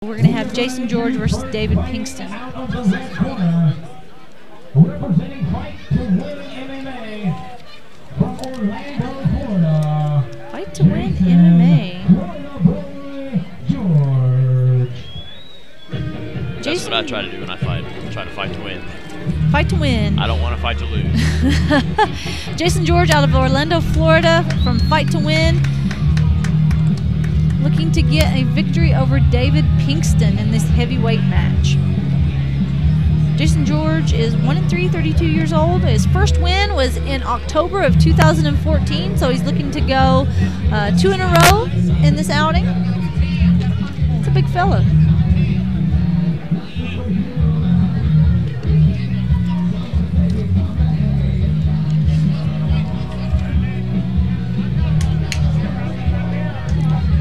We're going to have Jason George versus David Pinkston. Representing Fight to Win MMA from Orlando, Florida. Fight to Win MMA. That's what I try to do when I fight. I try to fight to win. Fight to win. I don't want to fight to lose. Jason George out of Orlando, Florida from Fight to Win, looking to get a victory over David Pinkston in this heavyweight match. Jason George is 1-3, 32 years old. His first win was in October of 2014, so he's looking to go 2 in a row in this outing. It's a big fella.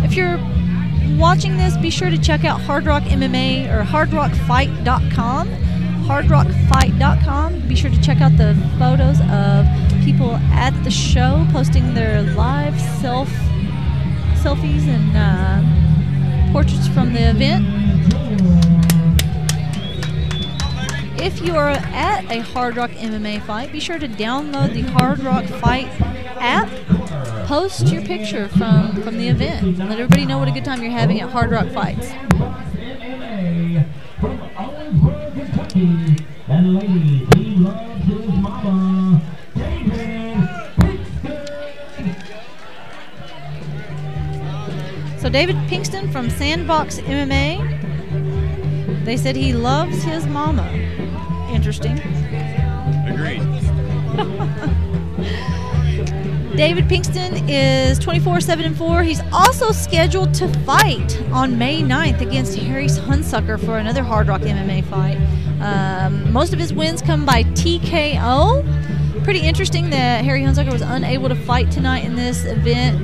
If you're watching this, be sure to check out Hardrock MMA or hardrockfight.com. Hardrockfight.com. Be sure to check out the photos of people at the show posting their live selfies and portraits from the event. If you are at a Hardrock MMA fight, be sure to download the Hardrock Fight app. Post your picture from the event. Let everybody know what a good time you're having at Hardrock Fights. And ladies, he loves his mama, David Pinkston. So David Pinkston from Sandbox MMA. They said he loves his mama. Interesting. Agreed. David Pinkston is 24-7-4. He's also scheduled to fight on May 9th against Harry Hunsucker for another Hardrock MMA fight. Most of his wins come by TKO. Pretty interesting that Harry Hunsucker was unable to fight tonight in this event,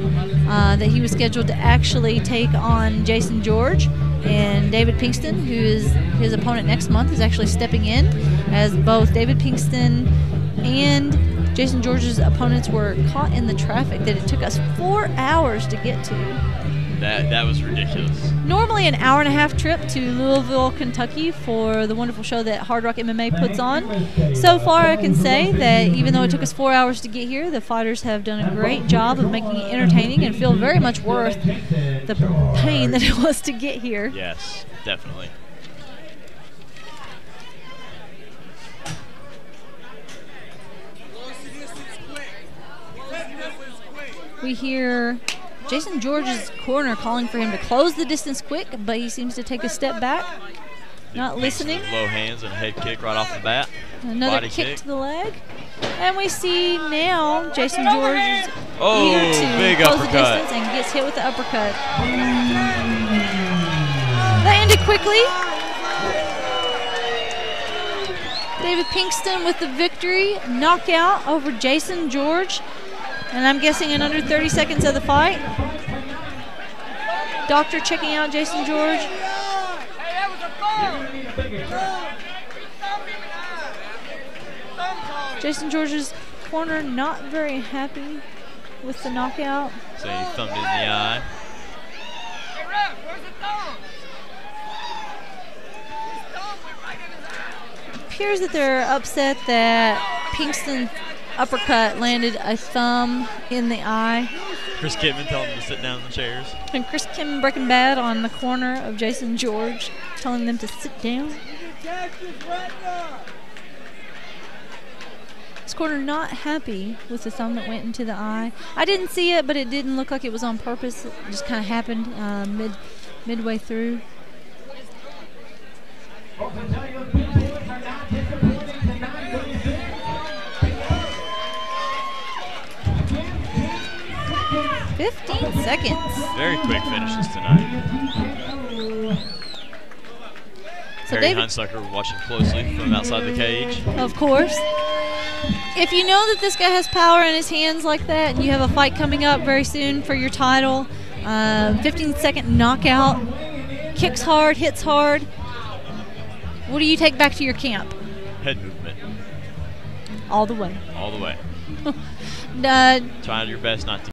that he was scheduled to actually take on Jason George. And David Pinkston, who is his opponent next month, is actually stepping in, as both David Pinkston and Jason George's opponents were caught in the traffic that it took us 4 hours to get to. That was ridiculous. Normally an hour-and-a-half trip to Louisville, Kentucky for the wonderful show that Hardrock MMA puts on. So far I can say that even though it took us 4 hours to get here, the fighters have done a great job of making it entertaining and feel very much worth the pain that it was to get here. Yes, definitely. We hear Jason George's corner calling for him to close the distance quick, but he seems to take a step back, not listening. Low hands and a head kick right off the bat. Another kick to the leg. And we see now Jason George is eager to close the distance and gets hit with the uppercut. That ended quickly. David Pinkston with the victory, knockout over Jason George. And I'm guessing in under 30 seconds of the fight. Doctor checking out Jason George. Jason George's corner not very happy with the knockout. So he thumbed in the eye. It appears that they're upset that Pinkston's uppercut landed a thumb in the eye. Chris Kidman telling him to sit down in the chairs. And Chris Kidman Breaking Bad on the corner of Jason George, telling them to sit down. This corner not happy with the thumb that went into the eye. I didn't see it, but it didn't look like it was on purpose. It just kind of happened midway through. 15 seconds. Very quick finishes tonight. So Harry Hunsucker watching closely from outside the cage. Of course. If you know that this guy has power in his hands like that, and you have a fight coming up very soon for your title, 15-second knockout, kicks hard, hits hard, what do you take back to your camp? Head movement. All the way. All the way. Trying your best not to